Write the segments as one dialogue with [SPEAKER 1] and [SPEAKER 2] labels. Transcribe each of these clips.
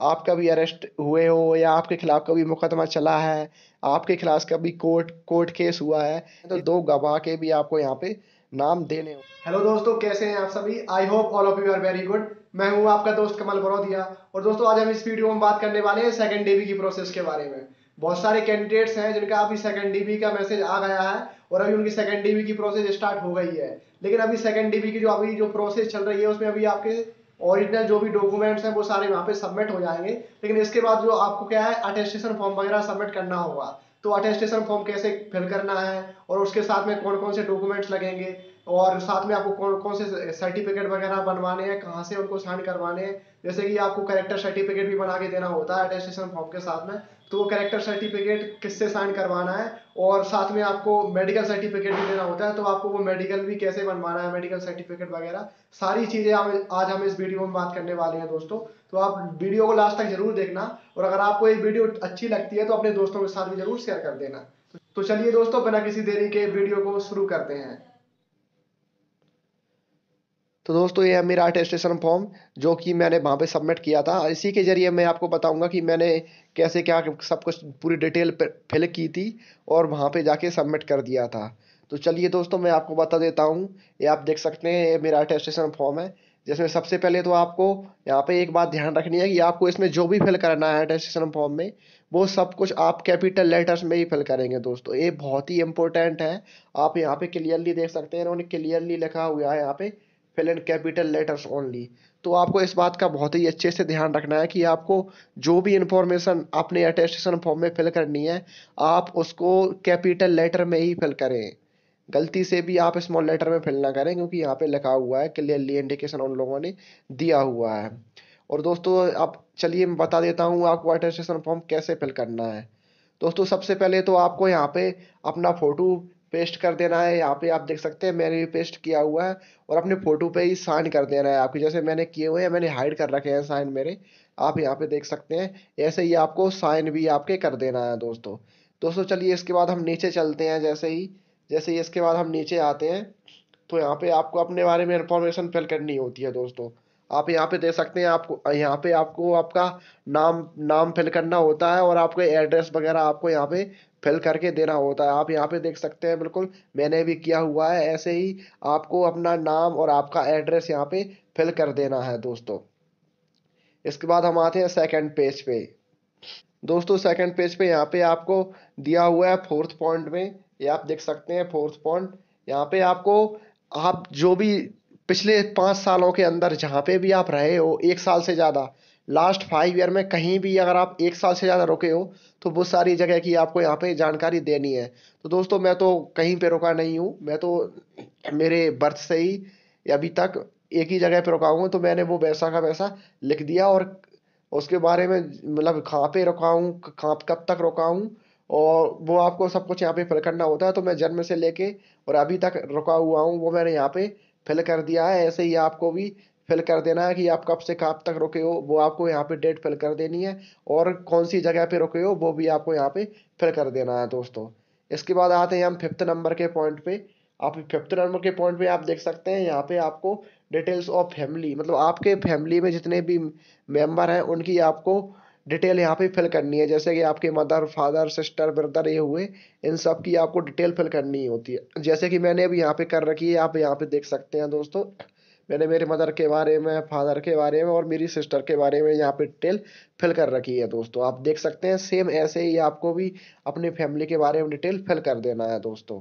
[SPEAKER 1] आप कभी अरेस्ट हुए हो या आपके खिलाफ कभी मुकदमा चला है, आपके खिलाफ कभी कोर्ट कोर्ट केस हुआ है, तो दो गवाह के भी आपको यहाँ पे नाम देने हो। हेलो दोस्तों, कैसे हैं आप सभी? I hope all of you are very good. मैं हूं आपका दोस्त कमल बरौदिया। और दोस्तों, आज हम इस वीडियो में बात करने वाले हैं सेकंड डीबी की प्रोसेस के बारे में। बहुत सारे कैंडिडेट्स हैं जिनका अभी सेकंड डीबी का मैसेज आ गया है और अभी उनकी सेकंड डीबी की प्रोसेस स्टार्ट हो गई है। लेकिन अभी सेकंड डीबी की जो प्रोसेस चल रही है उसमें अभी आपके ओरिजिनल जो भी डॉक्यूमेंट्स हैं वो सारे वहाँ पे सबमिट हो जाएंगे। लेकिन इसके बाद जो आपको क्या है, अटेस्टेशन फॉर्म वगैरह सबमिट करना होगा। तो अटेस्टेशन फॉर्म कैसे फिल करना है और उसके साथ में कौन कौन से डॉक्यूमेंट्स लगेंगे और साथ में आपको कौन कौन से सर्टिफिकेट वगैरह बनवाने हैं, कहाँ से उनको साइन करवाने हैं। जैसे कि आपको कैरेक्टर सर्टिफिकेट भी बना के देना होता है अटेस्टेशन फॉर्म के साथ में। तो वो कैरेक्टर सर्टिफिकेट किससे साइन करवाना है और साथ में आपको मेडिकल सर्टिफिकेट भी देना होता है। तो आपको वो मेडिकल भी कैसे बनवाना है, मेडिकल सर्टिफिकेट वगैरह सारी चीज़ें आज हम इस वीडियो में बात करने वाले हैं दोस्तों। तो आप वीडियो को लास्ट तक जरूर देखना और अगर आपको ये वीडियो अच्छी लगती है तो अपने दोस्तों के साथ भी जरूर शेयर कर देना। तो चलिए दोस्तों, बिना किसी देरी के वीडियो को शुरू करते हैं। तो दोस्तों, ये है मेरा अटेस्टेशन फॉर्म जो कि मैंने वहाँ पे सबमिट किया था। इसी के ज़रिए मैं आपको बताऊंगा कि मैंने कैसे क्या सब कुछ पूरी डिटेल फिल की थी और वहाँ पे जाके सबमिट कर दिया था। तो चलिए दोस्तों, मैं आपको बता देता हूँ। ये आप देख सकते हैं, ये मेरा अटेस्टेशन फॉर्म है जिसमें सबसे पहले तो आपको यहाँ पे एक बात ध्यान रखनी है कि आपको इसमें जो भी फिल करना है अटेस्टेशन फॉर्म में, वो सब कुछ आप कैपिटल लेटर्स में ही फिल करेंगे दोस्तों। ये बहुत ही इंपॉर्टेंट है। आप यहाँ पे क्लियरली देख सकते हैं, इन्होंने क्लियरली लिखा हुआ है यहाँ पे fill in capital letters only. तो आपको इस बात का बहुत ही अच्छे से ध्यान रखना है कि आपको जो भी इंफॉर्मेशन अपने अटेस्टेशन फॉर्म में फिल करनी है, आप उसको कैपिटल लेटर में ही फिल करें। गलती से भी आप स्मॉल लेटर में फिल ना करें, क्योंकि यहाँ पे लिखा हुआ है क्लियरली, इंडिकेशन उन लोगों ने दिया हुआ है। और दोस्तों, अब चलिए मैं बता देता हूँ आपको अटेस्टेशन फॉर्म कैसे फिल करना है। दोस्तों, सबसे पहले तो आपको यहाँ पे अपना फोटो पेस्ट कर देना है। यहाँ पे आप देख सकते हैं मैंने भी पेस्ट किया हुआ है और अपने फोटो पे ही साइन कर देना है आपके, जैसे मैंने किए हुए हैं, मैंने हाइड कर रखे हैं साइन मेरे। आप यहाँ पे देख सकते हैं, ऐसे ही आपको साइन भी आपके कर देना है दोस्तों। दोस्तों, चलिए इसके बाद हम नीचे चलते हैं। जैसे ही इसके बाद हम नीचे आते हैं, तो यहाँ पे आपको अपने बारे में इंफॉर्मेशन फिल करनी होती है दोस्तों। आप यहाँ पे देख सकते हैं, आपको यहाँ पे आपको आपका नाम नाम फिल करना होता है और आपके एड्रेस वगैरह आपको यहाँ पे फिल करके देना होता है। आप यहाँ पे देख सकते हैं, बिल्कुल मैंने भी किया हुआ है ऐसे ही। आपको अपना नाम और आपका एड्रेस यहाँ पे फिल कर देना है दोस्तों। इसके बाद हम आते हैं सेकंड पेज पे। दोस्तों, सेकंड पेज पे यहाँ पे आपको दिया हुआ है फोर्थ पॉइंट में, ये आप देख सकते हैं फोर्थ पॉइंट। यहाँ पे आपको, आप जो भी पिछले 5 सालों के अंदर जहाँ पे भी आप रहे हो, 1 साल से ज़्यादा, लास्ट 5 ईयर में कहीं भी अगर आप 1 साल से ज़्यादा रुके हो, तो वो सारी जगह की आपको यहाँ पे जानकारी देनी है। तो दोस्तों, मैं तो कहीं पे रुका नहीं हूँ, मैं तो मेरे बर्थ से ही अभी तक एक ही जगह पे रुका हूँ। तो मैंने वो वैसा का वैसा लिख दिया और उसके बारे में, मतलब कहाँ पे रुका हूँ, कहाँ कब तक रुका हूँ, और वो आपको सब कुछ यहाँ पे फिल करना होता है। तो मैं जन्म से लेके और अभी तक रुका हुआ हूँ, वो मैंने यहाँ पे फिल कर दिया है। ऐसे ही आपको भी फिल कर देना है कि आप कब से कब तक रुके हो, वो आपको यहाँ पे डेट फिल कर देनी है। और कौन सी जगह पे रुके हो वो भी आपको यहाँ पे फिल कर देना है दोस्तों। इसके बाद आते हैं हम फिफ्थ नंबर के पॉइंट पे। आप फिफ्थ नंबर के पॉइंट पे आप देख सकते हैं, यहाँ पे आपको डिटेल्स ऑफ फैमिली, मतलब आपके फैमिली में जितने भी मेंबर हैं उनकी आपको डिटेल यहाँ पे फिल करनी है। जैसे कि आपके मदर, फादर, सिस्टर, ब्रदर ये हुए, इन सब की आपको डिटेल फिल करनी होती है। जैसे कि मैंने अभी यहाँ पे कर रखी है, आप यहाँ पे देख सकते हैं दोस्तों। मैंने मेरे मदर के बारे में, फादर के बारे में और मेरी सिस्टर के बारे में यहाँ पे डिटेल फिल कर रखी है दोस्तों। आप देख सकते हैं, सेम ऐसे ही आपको भी अपनी फैमिली के बारे में डिटेल फिल कर देना है दोस्तों।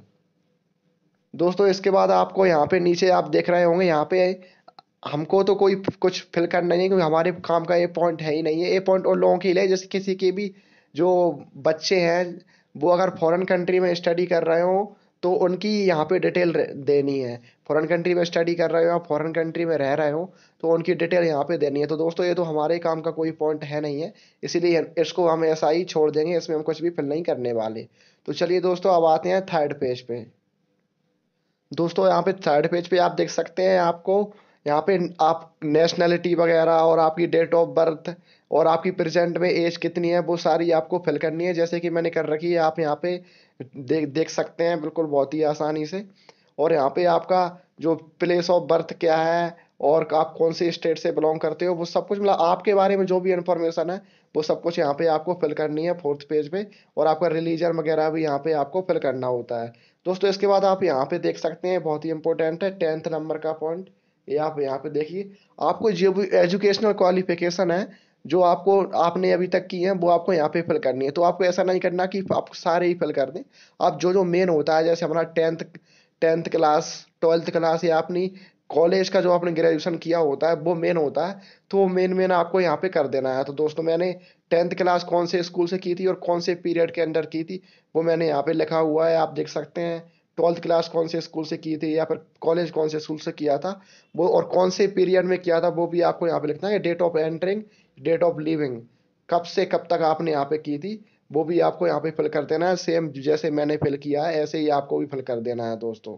[SPEAKER 1] दोस्तों, इसके बाद आपको यहाँ पे नीचे आप देख रहे होंगे, यहाँ पे हमको तो कोई कुछ फिल करना नहीं है, क्योंकि हमारे काम का ये पॉइंट है ही नहीं है। ये पॉइंट उन लोगों के लिए, जैसे किसी के भी जो बच्चे हैं, वो अगर फॉरेन कंट्री में स्टडी कर रहे हो, तो उनकी यहाँ पे डिटेल देनी है। फॉरेन कंट्री में स्टडी कर रहे हो, आप फॉरेन कंट्री में रह रहे हो, तो उनकी डिटेल यहाँ पे देनी है। तो दोस्तों, ये तो हमारे काम का कोई पॉइंट है नहीं है, इसीलिए इसको हम ऐसा ही छोड़ देंगे, इसमें हम कुछ भी फिल नहीं करने वाले। तो चलिए दोस्तों, अब आते हैं थर्ड पेज पे। दोस्तों, यहाँ पे थर्ड पेज पे आप देख सकते हैं, आपको यहाँ पे आप नेशनैलिटी वगैरह और आपकी डेट ऑफ बर्थ और आपकी प्रेजेंट में एज कितनी है, वो सारी आपको फिल करनी है। जैसे कि मैंने कर रखी है, आप यहाँ पे देख देख सकते हैं, बिल्कुल बहुत ही आसानी से। और यहाँ पे आपका जो प्लेस ऑफ बर्थ क्या है और आप कौन से स्टेट से बिलोंग करते हो, वो सब कुछ मतलब आपके बारे में जो भी इन्फॉर्मेशन है वो सब कुछ यहाँ पे आपको फिल करनी है फोर्थ पेज पे। और आपका रिलीजन वगैरह भी यहाँ पे आपको फिल करना होता है दोस्तों। इसके बाद आप यहाँ पे देख सकते हैं, बहुत ही इंपॉर्टेंट है 10th नंबर का पॉइंट, ये आप यहाँ पे देखिए। आपको जो भी एजुकेशनल क्वालिफिकेशन है जो आपको आपने अभी तक की है वो आपको यहाँ पे फिल करनी है। तो आपको ऐसा नहीं करना कि आप सारे ही फिल कर दें, आप जो जो मेन होता है, जैसे हमारा टेंथ क्लास, 12th क्लास या अपनी कॉलेज का जो आपने ग्रेजुएशन किया होता है वो मेन होता है, तो वो मेन मेन आपको यहाँ पे कर देना है। तो दोस्तों मैंने 10th क्लास कौन से स्कूल से की थी और कौन से पीरियड के अंदर की थी वो मैंने यहाँ पे लिखा हुआ है, आप देख सकते हैं। 12th क्लास कौन से स्कूल से की थी या फिर कॉलेज कौन से स्कूल से किया था वो, और कौन से पीरियड में किया था वो भी आपको यहाँ पे लिखना है। Date of entering, date of leaving, कब से कब तक आपने यहाँ पे की थी वो भी आपको यहाँ पे फिल कर देना है। सेम जैसे मैंने फिल किया है ऐसे ही आपको भी फिल कर देना है दोस्तों।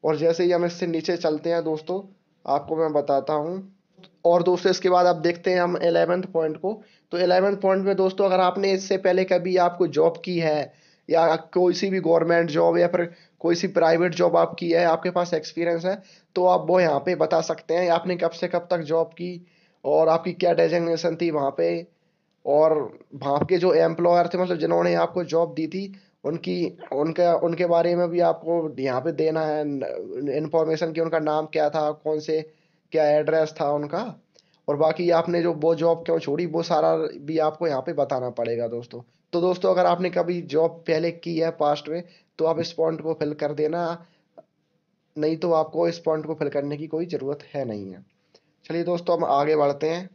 [SPEAKER 1] और जैसे ही हम इससे नीचे चलते हैं दोस्तों, आपको मैं बताता हूँ। और दोस्तों इसके बाद आप देखते हैं हम 11th पॉइंट को। तो 11th पॉइंट में दोस्तों, अगर आपने इससे पहले कभी आपको जॉब की है या कोई सी भी गवर्नमेंट जॉब या फिर कोई सी प्राइवेट जॉब आप की है, आपके पास एक्सपीरियंस है, तो आप वो यहाँ पे बता सकते हैं आपने कब से कब तक जॉब की और आपकी क्या डेजिग्नेशन थी वहाँ पे। और वहाँ के जो एम्प्लॉयर थे, मतलब जिन्होंने आपको जॉब दी थी, उनकी उनका उनके बारे में भी आपको यहाँ पे देना है इंफॉर्मेशन कि उनका नाम क्या था, कौन से क्या एड्रेस था उनका। और बाकी आपने जो वो जॉब क्यों छोड़ी वो सारा भी आपको यहाँ पे बताना पड़ेगा दोस्तों। तो दोस्तों अगर आपने कभी जॉब पहले की है पास्ट में तो आप इस पॉइंट को फिल कर देना, नहीं तो आपको इस पॉइंट को फिल करने की कोई ज़रूरत है नहीं है। चलिए दोस्तों हम आगे बढ़ते हैं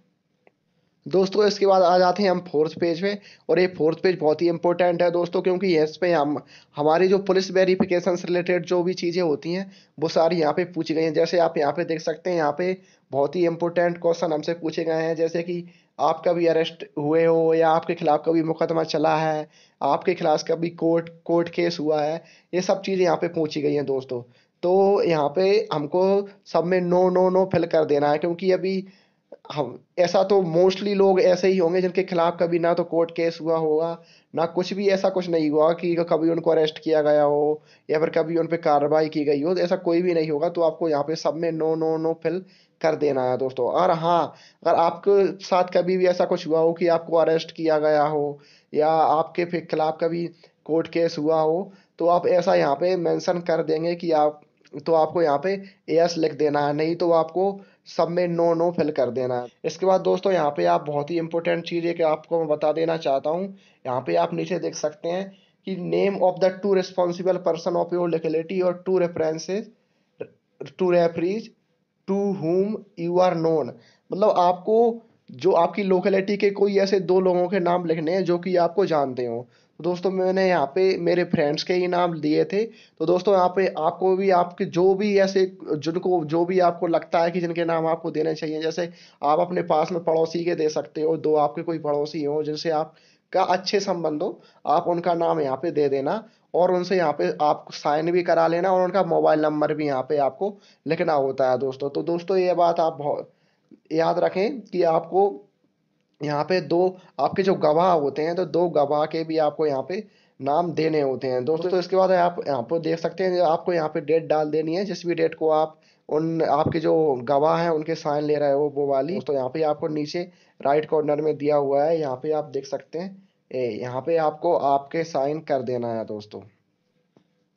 [SPEAKER 1] दोस्तों। इसके बाद आ जाते हैं हम फोर्थ पेज पे। और ये फोर्थ पेज बहुत ही इंपॉर्टेंट है दोस्तों, क्योंकि इस पे हम हमारी जो पुलिस वेरिफिकेशन से रिलेटेड जो भी चीज़ें होती हैं वो सारी यहाँ पे पूछी गई हैं। जैसे आप यहाँ पे देख सकते हैं, यहाँ पे बहुत ही इंपॉर्टेंट क्वेश्चन हमसे पूछे गए हैं, जैसे कि आप कभी अरेस्ट हुए हो या आपके खिलाफ कभी मुकदमा चला है, आपके खिलाफ कभी कोर्ट कोर्ट केस हुआ है, ये सब चीज़ें यहाँ पे पूछी गई हैं दोस्तों। तो यहाँ पे हमको सब में नो नो नो फिल कर देना है, क्योंकि अभी हम ऐसा तो मोस्टली लोग ऐसे ही होंगे जिनके खिलाफ कभी ना तो कोर्ट केस हुआ होगा, ना कुछ भी ऐसा कुछ नहीं हुआ कि कभी उनको अरेस्ट किया गया हो या फिर कभी उन पे कार्रवाई की गई हो, तो ऐसा कोई भी नहीं होगा। तो आपको यहाँ पे सब में नो नो नो फिल कर देना है दोस्तों। और हाँ, अगर आपके साथ कभी भी ऐसा कुछ हुआ हो कि आपको अरेस्ट किया गया हो या आपके खिलाफ कभी कोर्ट केस हुआ हो, तो आप ऐसा यहाँ पे मेंशन कर देंगे कि आप, तो आपको यहाँ पे यस लिख देना है, नहीं तो आपको सब में नो नो फिल कर देना है। इसके बाद दोस्तों यहाँ पे आप बहुत ही इंपॉर्टेंट चीज़ है कि आपको मैं बता देना चाहता हूँ, यहाँ पे आप नीचे देख सकते हैं कि name of the two responsible person of your locality और two references to referees to whom you are known. मतलब आपको जो आपकी लोकेलिटी के कोई ऐसे दो लोगों के नाम लिखने हैं जो कि आपको जानते हो। तो दोस्तों मैंने यहाँ पे मेरे फ्रेंड्स के ही नाम दिए थे। तो दोस्तों यहाँ पे आपको भी आपके जो भी ऐसे जिनको जो भी आपको लगता है कि जिनके नाम आपको देने चाहिए, जैसे आप अपने पास में पड़ोसी के दे सकते हो, दो आपके कोई पड़ोसी हो जिनसे आप का अच्छे संबंध हो, आप उनका नाम यहाँ पे दे देना और उनसे यहाँ पे आप साइन भी करा लेना और उनका मोबाइल नंबर भी यहाँ पे आपको लिखना होता है दोस्तों। तो दोस्तों ये बात आप बहुत याद रखें कि आपको यहाँ पे दो आपके जो गवाह होते हैं, तो दो गवाह के भी आपको यहाँ पे नाम देने होते हैं दोस्तों। तो इसके बाद आप यहाँ पर देख सकते हैं, आपको यहाँ पे डेट डाल देनी है, जिस भी डेट को आप उन आपके जो गवाह हैं उनके साइन ले रहे हो वो वाली। दोस्तों यहाँ पे आपको नीचे राइट कॉर्नर में दिया हुआ है, यहाँ पे आप देख सकते हैं, यहाँ पे आपको आपके साइन कर देना है दोस्तों।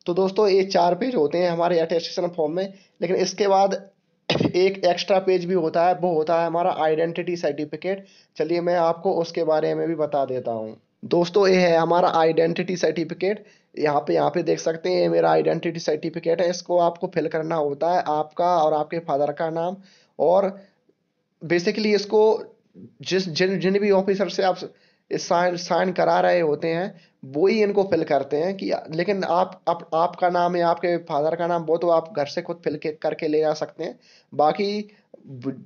[SPEAKER 1] तो दोस्तों ये 4 पेज होते हैं हमारे अटेस्टेशन फॉर्म में, लेकिन इसके बाद एक एक्स्ट्रा पेज भी होता है, वो होता है हमारा आइडेंटिटी सर्टिफिकेट। चलिए मैं आपको उसके बारे में भी बता देता हूँ दोस्तों। ये है हमारा आइडेंटिटी सर्टिफिकेट, यहाँ पे देख सकते हैं, ये मेरा आइडेंटिटी सर्टिफिकेट है। इसको आपको फिल करना होता है आपका और आपके फादर का नाम। और बेसिकली इसको जिस जिन जिन भी ऑफिसर से आप साइन साइन करा रहे होते हैं वो ही इनको फिल करते हैं कि, लेकिन आपका नाम या आपके फादर का नाम वो तो आप घर से खुद फिल के करके ले जा सकते हैं। बाकी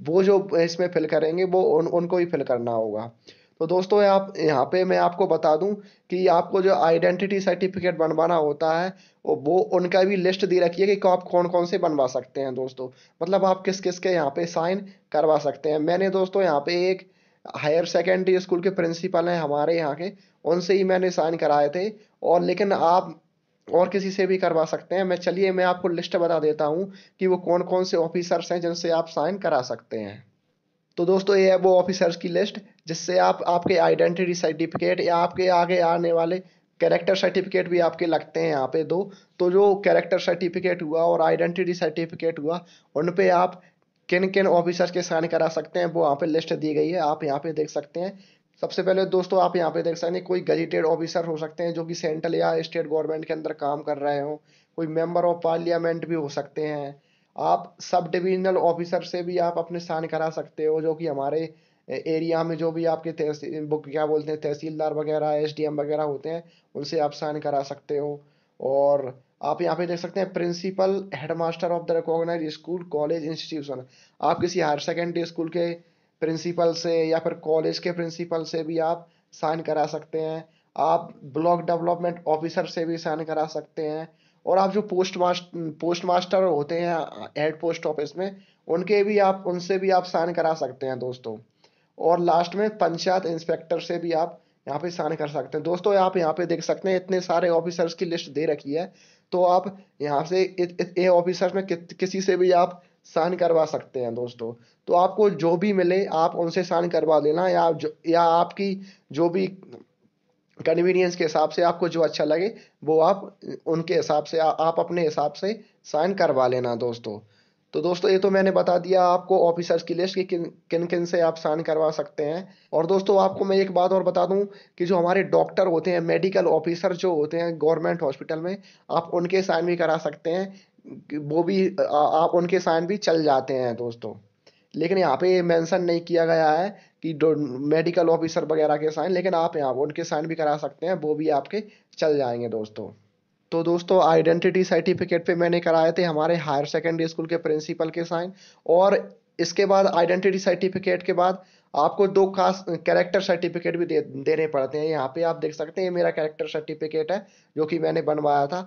[SPEAKER 1] वो जो इसमें फिल करेंगे वो उनको ही फिल करना होगा। तो दोस्तों आप यहाँ पे मैं आपको बता दूं कि आपको जो आइडेंटिटी सर्टिफिकेट बनवाना होता है वो उनका भी लिस्ट दे रखी है कि आप कौन कौन से बनवा सकते हैं दोस्तों। मतलब आप किस किस के यहाँ पे साइन करवा सकते हैं। मैंने दोस्तों यहाँ पे एक हायर सेकेंडरी स्कूल के प्रिंसिपल हैं हमारे यहाँ के, उनसे ही मैंने साइन कराए थे। और लेकिन आप और किसी से भी करवा सकते हैं। मैं आपको लिस्ट बता देता हूँ कि वो कौन कौन से ऑफिसर्स हैं जिनसे आप साइन करा सकते हैं। तो दोस्तों ये है वो ऑफिसर्स की लिस्ट जिससे आप आपके आइडेंटिटी सर्टिफिकेट या आपके आगे आने वाले कैरेक्टर सर्टिफिकेट भी आपके लगते हैं यहाँ पे दो। तो जो कैरेक्टर सर्टिफिकेट हुआ और आइडेंटिटी सर्टिफिकेट हुआ, उन पे आप किन किन ऑफिसर्स के साइन करा सकते हैं वो यहाँ पे लिस्ट दी गई है, आप यहाँ पे देख सकते हैं। सबसे पहले दोस्तों आप यहाँ पे देख सकते हैं कोई गजेटेड ऑफिसर हो सकते हैं जो कि सेंट्रल या स्टेट गवर्नमेंट के अंदर काम कर रहे हो, कोई मेंबर ऑफ पार्लियामेंट भी हो सकते हैं। आप सब डिविजनल ऑफिसर से भी आप अपने साइन करा सकते हो जो कि हमारे एरिया में जो भी आपके तहसील वो क्या बोलते हैं तहसीलदार वगैरह एसडीएम वगैरह होते हैं, उनसे आप साइन करा सकते हो। और आप यहाँ पे देख सकते हैं principal headmaster of the recognised school college institution. आप किसी हायर सेकेंडरी स्कूल के प्रिंसिपल से या फिर कॉलेज के प्रिंसिपल से भी आप साइन करा सकते हैं। आप ब्लॉक डेवलपमेंट ऑफिसर से भी साइन करा सकते हैं। और आप जो पोस्ट मास्टर होते हैं हेड पोस्ट ऑफिस में, उनसे भी आप साइन करा सकते हैं दोस्तों। और लास्ट में पंचायत इंस्पेक्टर से भी आप यहाँ पे साइन कर सकते हैं दोस्तों। आप यहाँ पे देख सकते हैं इतने सारे ऑफिसर्स की लिस्ट दे रखी है। तो आप यहाँ से ये ऑफिसर्स में किसी से भी आप साइन करवा सकते हैं दोस्तों। तो आपको जो भी मिले आप उनसे साइन करवा लेना, या आपकी जो भी कन्वीनियंस के हिसाब से आपको जो अच्छा लगे वो आप उनके हिसाब से आप अपने हिसाब से साइन करवा लेना दोस्तों। तो दोस्तों ये तो मैंने बता दिया आपको ऑफिसर्स की लिस्ट कि किन किन किन से आप साइन करवा सकते हैं। और दोस्तों आपको मैं एक बात और बता दूं कि जो हमारे डॉक्टर होते हैं मेडिकल ऑफिसर जो होते हैं गवर्नमेंट हॉस्पिटल में, आप उनके साइन भी करा सकते हैं। वो भी आप उनके साइन भी चल जाते हैं दोस्तों। लेकिन यहाँ पे मेंशन नहीं किया गया है कि मेडिकल ऑफिसर वगैरह के साइन, लेकिन आप यहाँ उनके साइन भी करा सकते हैं, वो भी आपके चल जाएंगे दोस्तों। तो दोस्तों आइडेंटिटी सर्टिफिकेट पे मैंने कराए थे हमारे हायर सेकेंडरी स्कूल के प्रिंसिपल के साइन। और इसके बाद आइडेंटिटी सर्टिफिकेट के बाद आपको दो खास कैरेक्टर सर्टिफिकेट भी देने पड़ते हैं। यहाँ पे आप देख सकते हैं ये मेरा कैरेक्टर सर्टिफिकेट है जो कि मैंने बनवाया था।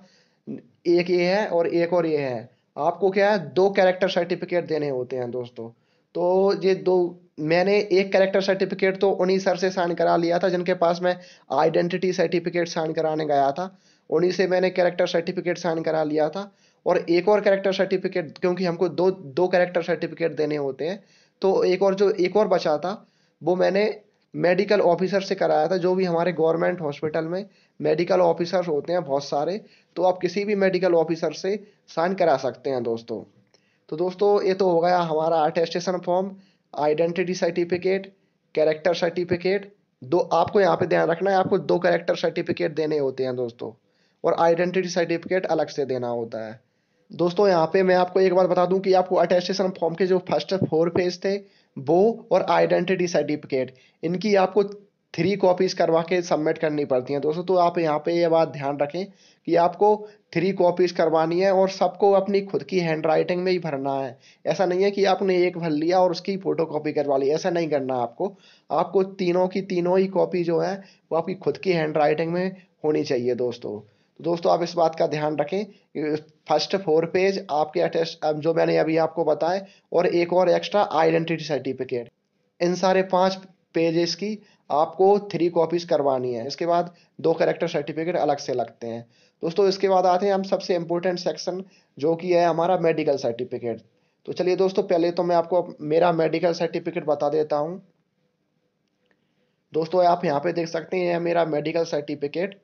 [SPEAKER 1] एक ये है और ये है। आपको क्या है दो कैरेक्टर सर्टिफिकेट देने होते हैं दोस्तों। तो ये दो मैंने एक कैरेक्टर सर्टिफिकेट तो उन्हीं सर से साइन करा लिया था जिनके पास मैं आइडेंटिटी सर्टिफिकेट साइन कराने गया था। उन्हीं से मैंने कैरेक्टर सर्टिफिकेट साइन करा लिया था। और एक और कैरेक्टर सर्टिफिकेट क्योंकि हमको दो दो कैरेक्टर सर्टिफिकेट देने होते हैं, तो एक और बचा था वो मैंने मेडिकल ऑफिसर से कराया था। जो भी हमारे गवर्नमेंट हॉस्पिटल में मेडिकल ऑफिसर होते हैं बहुत सारे, तो आप किसी भी मेडिकल ऑफिसर से साइन करा सकते हैं दोस्तों। तो दोस्तों ये तो हो गया हमारा attestation form, identity certificate, character certificate. दो आपको यहाँ पे ध्यान रखना है आपको दो कैरेक्टर सर्टिफिकेट देने होते हैं दोस्तों, और आइडेंटिटी सर्टिफिकेट अलग से देना होता है दोस्तों। यहाँ पे मैं आपको एक बात बता दूं कि आपको अटेस्टेशन फॉर्म के जो फर्स्ट 4 पेज थे वो और आइडेंटिटी सर्टिफिकेट, इनकी आपको 3 कॉपीज करवा के सबमिट करनी पड़ती हैं दोस्तों। तो आप यहाँ पे ये बात ध्यान रखें कि आपको 3 कॉपीज करवानी है और सबको अपनी खुद की हैंड राइटिंग में ही भरना है। ऐसा नहीं है कि आपने एक भर लिया और उसकी फोटो कॉपी करवा ली, ऐसा नहीं करना आपको। आपको तीनों की तीनों ही कॉपी जो है वो आपकी खुद की हैंड राइटिंग में होनी चाहिए दोस्तों। तो दोस्तों आप इस बात का ध्यान रखें कि फर्स्ट 4 पेज आपके अटेस्ट अब जो मैंने अभी आपको बताए, और एक और एक्स्ट्रा आइडेंटिटी सर्टिफिकेट, इन सारे 5 पेजेस की आपको 3 कॉपीज करवानी है। इसके बाद दो कैरेक्टर सर्टिफिकेट अलग से लगते हैं दोस्तों। इसके बाद आते हैं हम सबसे इम्पोर्टेंट सेक्शन जो कि है हमारा मेडिकल सर्टिफिकेट। तो चलिए दोस्तों पहले तो मैं आपको मेरा मेडिकल सर्टिफिकेट बता देता हूँ दोस्तों। आप यहाँ पे देख सकते हैं मेरा मेडिकल सर्टिफिकेट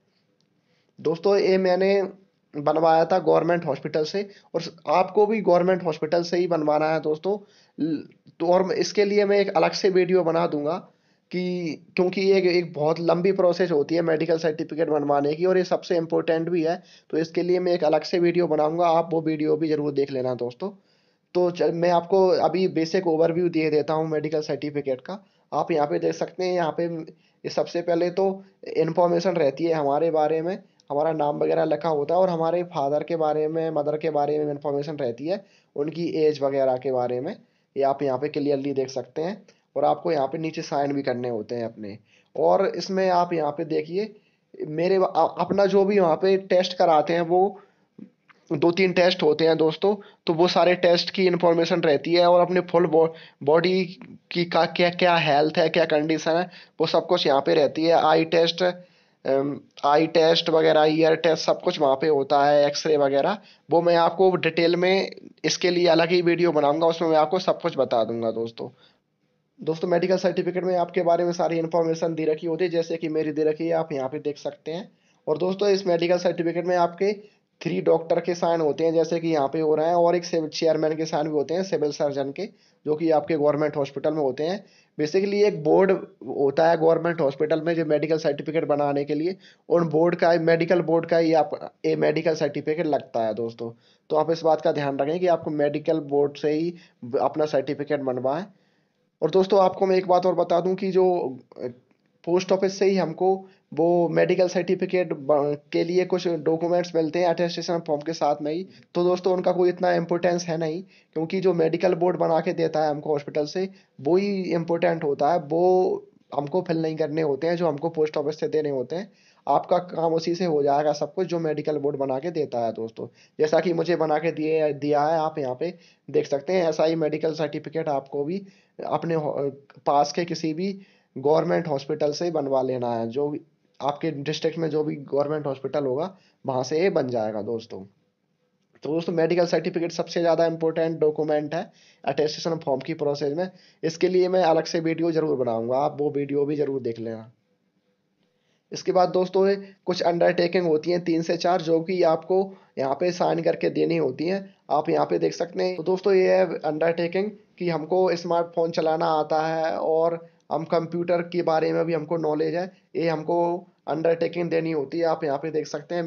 [SPEAKER 1] दोस्तों। ये मैंने बनवाया था गवर्नमेंट हॉस्पिटल से, और आपको भी गवर्नमेंट हॉस्पिटल से ही बनवाना है दोस्तों। तो और इसके लिए मैं एक अलग से वीडियो बना दूंगा कि क्योंकि ये एक बहुत लंबी प्रोसेस होती है मेडिकल सर्टिफिकेट बनवाने की, और ये सबसे इम्पोर्टेंट भी है। तो इसके लिए मैं एक अलग से वीडियो बनाऊंगा, आप वो वीडियो भी जरूर देख लेना दोस्तों। तो मैं आपको अभी बेसिक ओवरव्यू दे देता हूँ मेडिकल सर्टिफिकेट का। आप यहाँ पे देख सकते हैं यहाँ पे ये सबसे पहले तो इंफॉर्मेशन रहती है हमारे बारे में, हमारा नाम वगैरह लिखा होता है, और हमारे फादर के बारे में मदर के बारे में इंफॉर्मेशन रहती है, उनकी एज वगैरह के बारे में। ये आप यहाँ पे क्लियरली देख सकते हैं। और आपको यहाँ पे नीचे साइन भी करने होते हैं अपने। और इसमें आप यहाँ पे देखिए अपना जो भी वहाँ पे टेस्ट कराते हैं वो 2-3 टेस्ट होते हैं दोस्तों। तो वो सारे टेस्ट की इंफॉर्मेशन रहती है, और अपने फुल बॉडी की का क्या क्या हेल्थ है क्या कंडीशन है वो सब कुछ यहाँ पे रहती है। आई टेस्ट, आई टेस्ट वगैरह, ईयर टेस्ट, सब कुछ वहाँ पे होता है, एक्सरे वगैरह। वो मैं आपको डिटेल में इसके लिए अलग ही वीडियो बनाऊंगा, उसमें मैं आपको सब कुछ बता दूंगा दोस्तों। दोस्तों मेडिकल सर्टिफिकेट में आपके बारे में सारी इन्फॉर्मेशन दे रखी होती है, जैसे कि मेरी दे रखी है, आप यहाँ पे देख सकते हैं। और दोस्तों इस मेडिकल सर्टिफिकेट में आपके 3 डॉक्टर के साइन होते हैं, जैसे कि यहाँ पे हो रहा है, और एक चेयरमैन के साइन भी होते हैं, सिविल सर्जन के, जो कि आपके गवर्नमेंट हॉस्पिटल में होते हैं। बेसिकली एक बोर्ड होता है गवर्नमेंट हॉस्पिटल में जो मेडिकल सर्टिफिकेट बनाने के लिए, उन बोर्ड का, मेडिकल बोर्ड का ही आप ये मेडिकल सर्टिफिकेट लगता है दोस्तों। तो आप इस बात का ध्यान रखें कि आपको मेडिकल बोर्ड से ही अपना सर्टिफिकेट बनवाएं। और दोस्तों आपको मैं एक बात और बता दूं कि जो पोस्ट ऑफिस से ही हमको वो मेडिकल सर्टिफिकेट के लिए कुछ डॉक्यूमेंट्स मिलते हैं अटेस्टेशन फॉर्म के साथ में ही। तो दोस्तों उनका कोई इतना इम्पोर्टेंस है नहीं, क्योंकि जो मेडिकल बोर्ड बना के देता है हमको हॉस्पिटल से, वो ही इम्पोर्टेंट होता है। वो हमको फिल नहीं करने होते हैं, जो हमको पोस्ट ऑफिस से देने होते हैं। आपका काम उसी से हो जाएगा सब कुछ, जो मेडिकल बोर्ड बना के देता है दोस्तों। जैसा कि मुझे बना के दिया है, आप यहाँ पे देख सकते हैं। ऐसा ही मेडिकल सर्टिफिकेट आपको भी अपने पास के किसी भी गवर्नमेंट हॉस्पिटल से बनवा लेना है। जो आपके डिस्ट्रिक्ट में जो भी गवर्नमेंट हॉस्पिटल होगा, वहां से ये बन जाएगा दोस्तों। तो दोस्तों मेडिकल सर्टिफिकेट सबसे ज़्यादा इंपॉर्टेंट डॉक्यूमेंट है अटेस्टेशन फॉर्म की प्रोसेस में। इसके लिए मैं अलग से वीडियो जरूर बनाऊंगा, आप वो वीडियो भी जरूर देख लेना। इसके बाद दोस्तों ये कुछ अंडरटेकिंग होती हैं 3 से 4, जो कि आपको यहाँ पे साइन करके देनी होती हैं। आप यहाँ पे देख सकते हैं। तो दोस्तों ये है अंडरटेकिंग कि हमको स्मार्टफोन चलाना आता है और हम कंप्यूटर के बारे में भी हमको नॉलेज है, ये हमको अंडरटेकिंग देनी होती है। आप यहाँ पे देख सकते हैं,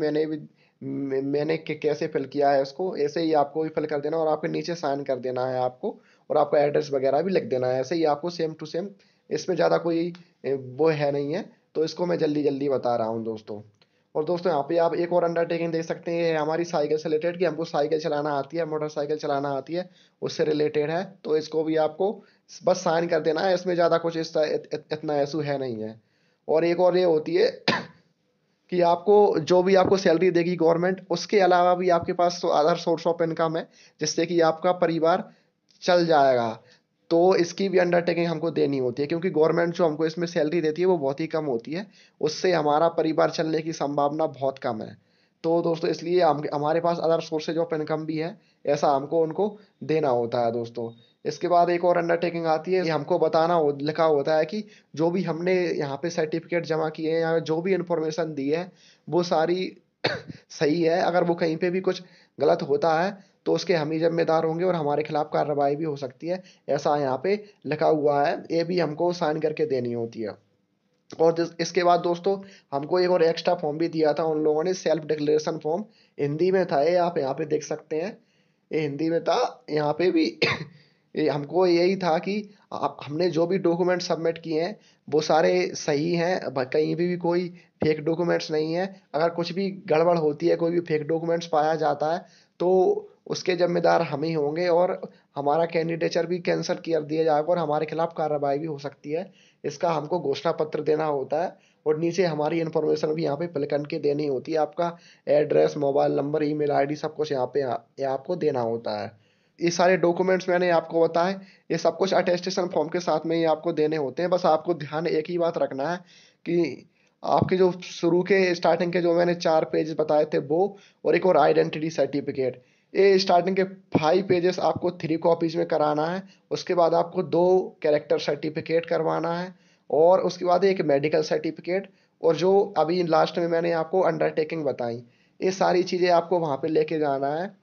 [SPEAKER 1] मैंने कैसे फिल किया है इसको, ऐसे ही आपको भी फिल कर देना और आपके नीचे साइन कर देना है आपको, और आपका एड्रेस वगैरह भी लिख देना है, ऐसे ही आपको सेम टू सेम। इसमें ज़्यादा कोई वो है नहीं है। तो इसको मैं जल्दी जल्दी बता रहा हूँ दोस्तों। और दोस्तों यहाँ पे आप एक और अंडरटेकिंग देख सकते हैं, ये है हमारी साइकिल से रिलेटेड, कि हमको साइकिल चलाना आती है, मोटरसाइकिल चलाना आती है, उससे रिलेटेड है। तो इसको भी आपको बस साइन कर देना है, इसमें ज़्यादा कुछ इतना इशू है नहीं है। और एक और ये होती है कि आपको जो भी आपको सैलरी देगी गवर्नमेंट, उसके अलावा भी आपके पास तो अदर सोर्स ऑफ इनकम है, जिससे कि आपका परिवार चल जाएगा। तो इसकी भी अंडरटेकिंग हमको देनी होती है, क्योंकि गवर्नमेंट जो हमको इसमें सैलरी देती है वो बहुत ही कम होती है, उससे हमारा परिवार चलने की संभावना बहुत कम है। तो दोस्तों इसलिए हमारे पास अदर सोर्सेज ऑफ इनकम भी है, ऐसा हमको उनको देना होता है दोस्तों। इसके बाद एक और अंडरटेकिंग आती है, ये हमको लिखा होता है कि जो भी हमने यहाँ पे सर्टिफिकेट जमा किए हैं या जो भी इंफॉर्मेशन दी है, वो सारी सही है। अगर वो कहीं पे भी कुछ गलत होता है तो उसके हम ही जिम्मेदार होंगे और हमारे खिलाफ कार्रवाई भी हो सकती है, ऐसा यहाँ पे लिखा हुआ है। ये भी हमको साइन करके देनी होती है। और इसके बाद दोस्तों हमको एक और एक्स्ट्रा फॉर्म भी दिया था उन लोगों ने, सेल्फ डिक्लेरेशन फॉर्म। हिंदी में था ये, आप यहाँ पे देख सकते हैं, ये हिंदी में था। यहाँ पे भी ये हमको यही था कि हमने जो भी डॉक्यूमेंट सबमिट किए हैं वो सारे सही हैं, कहीं भी कोई फेक डॉक्यूमेंट्स नहीं है। अगर कुछ भी गड़बड़ होती है, कोई भी फेक डॉक्यूमेंट्स पाया जाता है, तो उसके जिम्मेदार हम ही होंगे और हमारा कैंडिडेचर भी कैंसिल कर दिया जाएगा और हमारे खिलाफ कार्रवाई भी हो सकती है। इसका हमको घोषणा पत्र देना होता है, और नीचे हमारी इन्फॉर्मेशन भी यहाँ पे फिल करके देनी होती है। आपका address, mobile number, email ID, सब कुछ यहाँ पे आपको देना होता है। ये सारे डॉक्यूमेंट्स मैंने आपको बताए, ये सब कुछ अटेस्टेशन फॉर्म के साथ में ही आपको देने होते हैं। बस आपको ध्यान एक ही बात रखना है कि आपके जो शुरू के स्टार्टिंग के जो मैंने 4 पेज बताए थे वो, और एक और आइडेंटिटी सर्टिफिकेट, ये स्टार्टिंग के 5 पेजेस आपको 3 कॉपीज में कराना है। उसके बाद आपको 2 कैरेक्टर सर्टिफिकेट करवाना है, और उसके बाद एक मेडिकल सर्टिफिकेट, और जो अभी लास्ट में मैंने आपको अंडरटेकिंग बताई, ये सारी चीज़ें आपको वहाँ पे लेके जाना है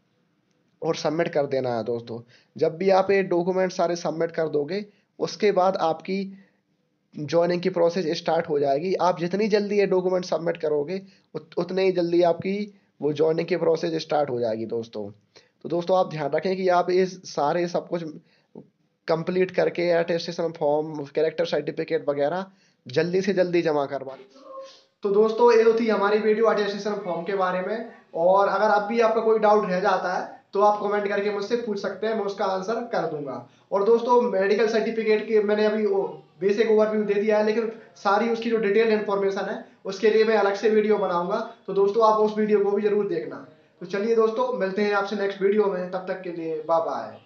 [SPEAKER 1] और सबमिट कर देना है दोस्तों। जब भी आप ये डॉक्यूमेंट सारे सबमिट कर दोगे, उसके बाद आपकी जॉइनिंग की प्रोसेस स्टार्ट हो जाएगी। आप जितनी जल्दी ये डॉक्यूमेंट सबमिट करोगे, उतने ही जल्दी आपकी वो जॉइनिंग की प्रोसेस स्टार्ट हो जाएगी दोस्तों। तो दोस्तों आप ध्यान रखें कि आप ये सारे सब कुछ कंप्लीट करके अटेस्टेशन फॉर्म, कैरेक्टर सर्टिफिकेट वगैरह जल्दी से जल्दी जमा करवा। तो दोस्तों ये तो थी हमारी वीडियो अटेस्टेशन फॉर्म के बारे में। और अगर अब भी आपका कोई डाउट रह जाता है तो आप कमेंट करके मुझसे पूछ सकते हैं, मैं उसका आंसर कर दूंगा। और दोस्तों मेडिकल सर्टिफिकेट की मैंने अभी बेसिक ओवरव्यू दे दिया है, लेकिन सारी उसकी जो डिटेल इन्फॉर्मेशन है उसके लिए मैं अलग से वीडियो बनाऊंगा। तो दोस्तों आप उस वीडियो को भी जरूर देखना। तो चलिए दोस्तों मिलते हैं आपसे नेक्स्ट वीडियो में, तब तक के लिए बाय बाय।